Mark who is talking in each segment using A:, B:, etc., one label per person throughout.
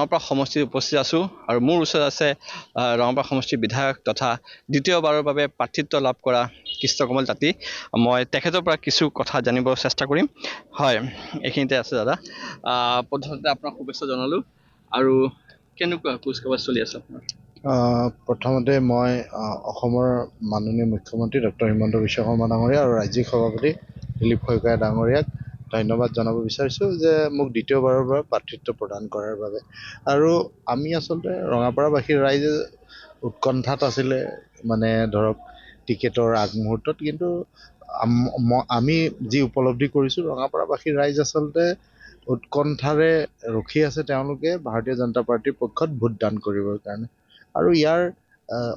A: ৰঙাপাৰা সমষ্টিত উপস্থিত আছোঁ আৰু মোৰ ওচৰত আছে ৰঙাপাৰা সমষ্টিৰ বিধায়ক তথা দ্বিতীয়বাৰৰ বাবে প্ৰাৰ্থিত্ব লাভ কৰা কৃষ্ণকমল তাঁতী। মই তেখেতৰ পৰা কিছু কথা জানিব চেষ্টা কৰিম। হয়, এইখিনিতে আছে দাদা। প্ৰথমতে আপোনাক শুভেচ্ছা জনালোঁ। আৰু কেনেকুৱা কুচকাৱাজ চলি আছে আপোনাৰ?
B: প্ৰথমতে মই অসমৰ মাননীয় মুখ্যমন্ত্ৰী ডক্টৰ হিমন্ত বিশ্ব শৰ্মা ডাঙৰীয়া আৰু ৰাজ্যিক সভাপতি দিলীপ শইকীয়া ডাঙৰীয়াক ধন্যবাদ জনাব বিচাৰিছোঁ যে মোক দ্বিতীয়বাৰৰ পৰা প্ৰাৰ্থিত্ব প্ৰদান কৰাৰ বাবে। আৰু আমি আচলতে ৰঙাপাৰাবাসীৰ ৰাইজে উৎকণ্ঠাত আছিলে, মানে ধৰক টিকেটৰ আগমুহূৰ্তত, কিন্তু আমি যি উপলব্ধি কৰিছোঁ ৰঙাপাৰাবাসীৰ ৰাইজ আচলতে উৎকণ্ঠাৰে ৰখি আছে তেওঁলোকে ভাৰতীয় জনতা পাৰ্টীৰ পক্ষত ভোটদান কৰিবৰ কাৰণে। আৰু ইয়াৰ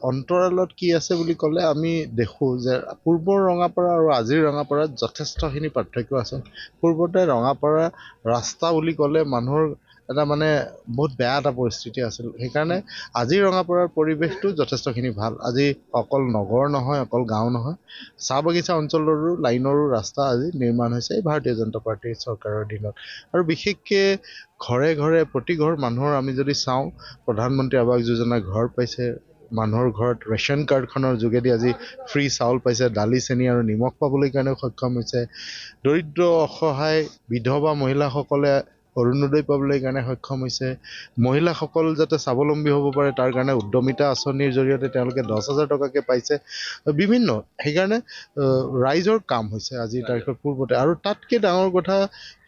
B: অন্তৰালত কি আছে বুলি ক'লে আমি দেখোঁ যে পূৰ্বৰ ৰঙাপাৰা আৰু আজিৰ ৰঙাপাৰাত যথেষ্টখিনি পাৰ্থক্য আছে। পূৰ্বতে ৰঙাপাৰা ৰাস্তা বুলি ক'লে মানুহৰ এটা মানে বহুত বেয়া এটা পৰিস্থিতি আছিল। সেইকাৰণে আজি ৰঙাপাৰাৰ পৰিৱেশটো যথেষ্টখিনি ভাল। আজি অকল নগৰ নহয়, অকল গাঁও নহয়, চাহ বাগিচা অঞ্চলৰো লাইনৰো ৰাস্তা আজি নিৰ্মাণ হৈছে এই ভাৰতীয় জনতা পাৰ্টীৰ চৰকাৰৰ দিনত। আৰু বিশেষকৈ ঘৰে ঘৰে প্ৰতি ঘৰ মানুহৰ আমি যদি চাওঁ, প্ৰধানমন্ত্ৰী আৱাস যোজনা ঘৰ পাইছে, মানুহৰ ঘৰত ৰেচন কাৰ্ডখনৰ যোগেদি আজি ফ্ৰী চাউল পাইছে, দালি চেনি আৰু নিমখ পাবলৈ কাৰণেও সক্ষম হৈছে। দৰিদ্ৰ অসহায় বিধৱা মহিলাসকলে অৰুণোদয় পাবলৈ কাৰণে সক্ষম হৈছে। মহিলাসকল যাতে স্বাৱলম্বী হ'ব পাৰে তাৰ কাৰণে উদ্যমিতা আঁচনিৰ জৰিয়তে তেওঁলোকে 10,000 টকাকৈ পাইছে। বিভিন্ন সেইকাৰণে ৰাইজৰ কাম হৈছে আজিৰ তাৰিখত পূৰ্বতে। আৰু তাতকৈ ডাঙৰ কথা,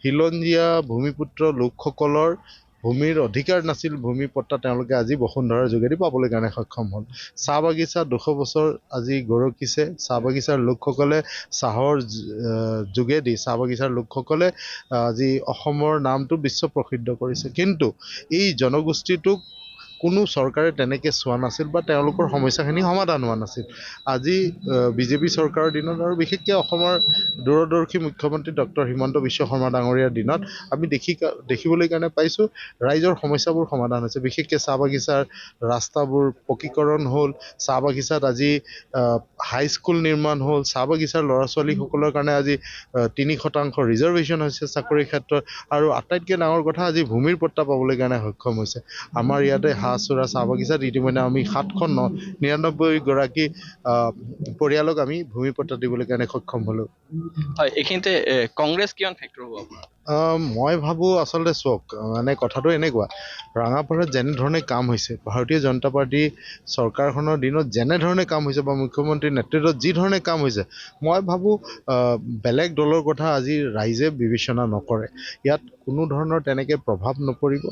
B: খিলঞ্জীয়া ভূমিপুত্ৰ লোকসকলৰ ভূমিৰ অধিকাৰ নাছিল, ভূমি পট্টা তেওঁলোকে আজি বসুন্ধৰাৰ যোগেদি পাবলৈ কাৰণে সক্ষম হ'ল। চাহ বাগিচা 200 বছৰ আজি গৰকিছে। চাহ বাগিচাৰ লোকসকলে চাহৰ যোগেদি চাহ বাগিচাৰ লোকসকলে আজি অসমৰ নামটো বিশ্ব প্ৰসিদ্ধ কৰিছে। কিন্তু এই জনগোষ্ঠীটোক কোনো চৰকাৰে তেনেকৈ চোৱা নাছিল বা তেওঁলোকৰ সমস্যাখিনি সমাধান হোৱা নাছিল। আজি বিজেপি চৰকাৰৰ দিনত আৰু বিশেষকৈ অসমৰ দূৰদৰ্শী মুখ্যমন্ত্ৰী ডক্টৰ হিমন্ত বিশ্ব শৰ্মা ডাঙৰীয়াৰ দিনত আমি দেখিবলৈ কাৰণে পাইছোঁ ৰাইজৰ সমস্যাবোৰ সমাধান হৈছে। বিশেষকৈ চাহ বাগিচাৰ ৰাস্তাবোৰ পকীকৰণ হ'ল, চাহ বাগিচাত আজি হাইস্কুল নিৰ্মাণ হ'ল, চাহ বাগিচাৰ ল'ৰা ছোৱালীসকলৰ কাৰণে আজি 3% ৰিজাৰ্ভেশ্যন হৈছে চাকৰিৰ ক্ষেত্ৰত। আৰু আটাইতকৈ ডাঙৰ কথা, আজি ভূমিৰ পট্টা পাবলৈ কাৰণে সক্ষম হৈছে। আমাৰ ইয়াতে হাঁহচোৰা চাহ বাগিচাত ইতিমধ্যে আমি 799 গৰাকী পৰিয়ালক আমি ভূমি পট্টা দিবলৈ কাৰণে সক্ষম হ'লোঁ।
A: হয়, এইখিনিতে কংগ্ৰেছ কিমান ফেক্টৰ হ'ব আপোনাৰ?
B: মই ভাবোঁ আচলতে চাওক, মানে কথাটো এনেকুৱা, ৰঙাপাৰাত যেনেধৰণে কাম হৈছে, ভাৰতীয় জনতা পাৰ্টী চৰকাৰখনৰ দিনত যেনেধৰণে কাম হৈছে বা মুখ্যমন্ত্ৰীৰ নেতৃত্বত যি ধৰণে কাম হৈছে, মই ভাবোঁ বেলেগ দলৰ কথা আজি ৰাইজে বিবেচনা নকৰে। ইয়াত কোনো ধৰণৰ তেনেকৈ প্ৰভাৱ নপৰিব।